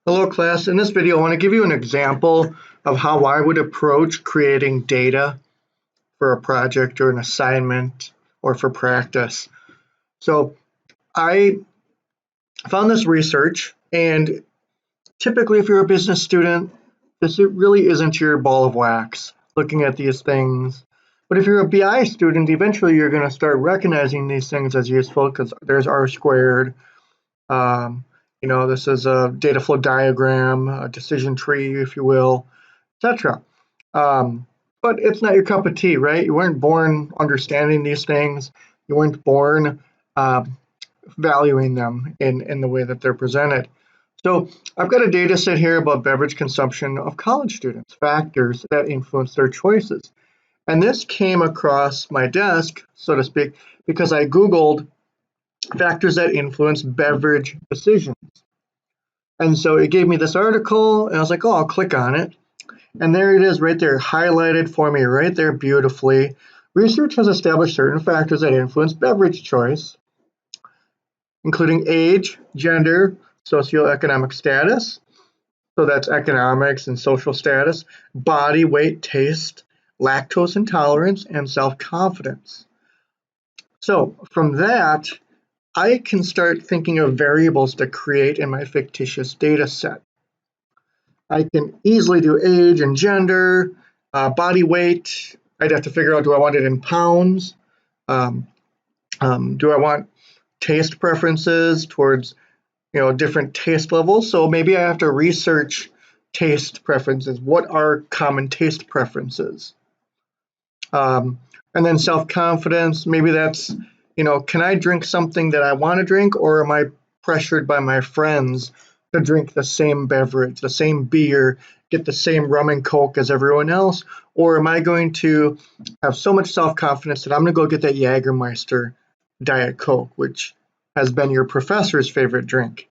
Hello class, in this video I want to give you an example of how I would approach creating data for a project or an assignment or for practice. So I found this research, and typically if you're a business student, this really isn't your ball of wax looking at these things. But if you're a BI student, eventually you're going to start recognizing these things as useful because there's R squared. Um, this is a data flow diagram, a decision tree, if you will, etc. But it's not your cup of tea, right? You weren't born understanding these things. You weren't born valuing them in the way that they're presented. So I've got a data set here about beverage consumption of college students, factors that influence their choices. And this came across my desk, so to speak, because I Googled factors that influence beverage decisions. And so it gave me this article, and I was like, oh, I'll click on it. And there it is right there, highlighted for me right there beautifully. Research has established certain factors that influence beverage choice, including age, gender, socioeconomic status, so that's economics and social status, body weight, taste, lactose intolerance, and self-confidence. So from that, I can start thinking of variables to create in my fictitious data set. I can easily do age and gender, body weight. I'd have to figure out, do I want it in pounds? Um, do I want taste preferences towards, different taste levels? So maybe I have to research taste preferences. What are common taste preferences? And then self-confidence, maybe that's, can I drink something that I want to drink, or am I pressured by my friends to drink the same beverage, the same beer, get the same rum and coke as everyone else? Or am I going to have so much self-confidence that I'm going to go get that Jägermeister Diet Coke, which has been your professor's favorite drink?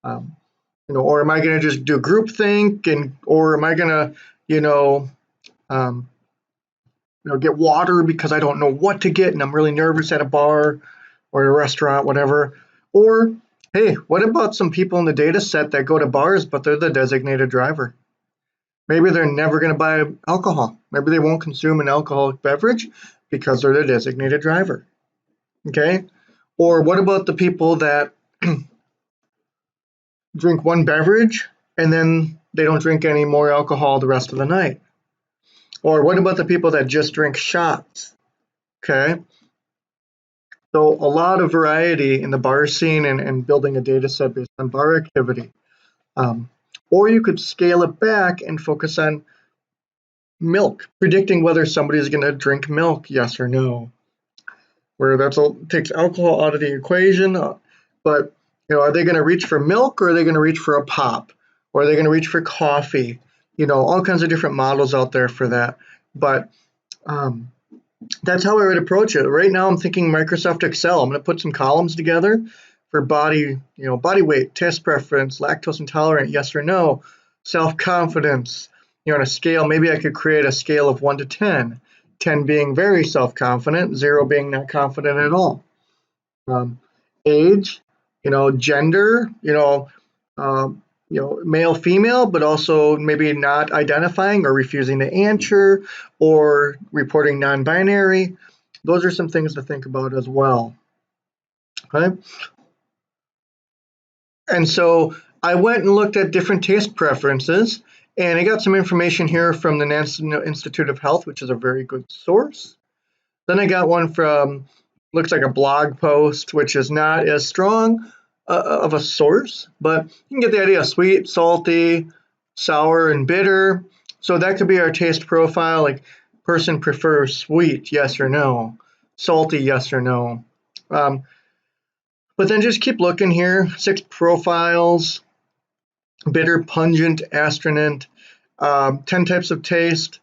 Or am I going to just do groupthink, or am I going to, um, get water because I don't know what to get and I'm really nervous at a bar or a restaurant, whatever. Or, hey, what about some people in the data set that go to bars, but they're the designated driver? Maybe they're never going to buy alcohol. Maybe they won't consume an alcoholic beverage because they're the designated driver. Okay? Or what about the people that drink one beverage and then they don't drink any more alcohol the rest of the night? Or what about the people that just drink shots? Okay? So a lot of variety in the bar scene and building a data set based on bar activity. Or you could scale it back and focus on milk, predicting whether somebody is going to drink milk, yes or no. Where that takes alcohol out of the equation, but are they going to reach for milk, or are they going to reach for a pop, or are they going to reach for coffee? All kinds of different models out there for that. But that's how I would approach it. Right now I'm thinking Microsoft Excel. I'm going to put some columns together for body weight, test preference, lactose intolerant, yes or no, self-confidence. On a scale, maybe I could create a scale of 1 to 10, 10 being very self-confident, 0 being not confident at all. Age, gender, male, female, but also maybe not identifying or refusing to answer or reporting non-binary. Those are some things to think about as well. Okay. And so I went and looked at different taste preferences, and I got some information here from the National Institute of Health, which is a very good source. Then I got one from, looks like a blog post, which is not as strong of a source, but you can get the idea: sweet, salty, sour, and bitter. So that could be our taste profile, like person prefers sweet, yes or no, salty, yes or no. But then just keep looking here. 6 profiles: bitter, pungent, astringent, 10 types of taste.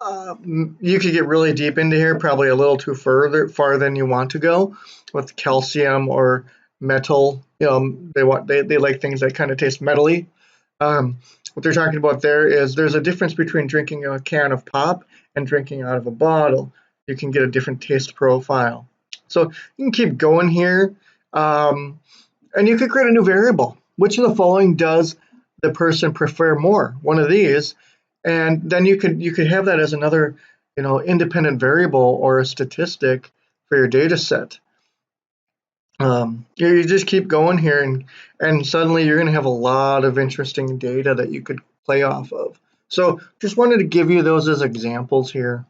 You could get really deep into here, probably a little too far than you want to go with calcium or metal. They like things that kind of taste metally. What they're talking about there is there's a difference between drinking a can of pop and drinking out of a bottle. You can get a different taste profile. So you can keep going here, and you could create a new variable. Which of the following does the person prefer more, one of these, and then you could have that as another, independent variable or a statistic for your data set. You just keep going here, and suddenly you're going to have a lot of interesting data that you could play off of. So just wanted to give you those as examples here.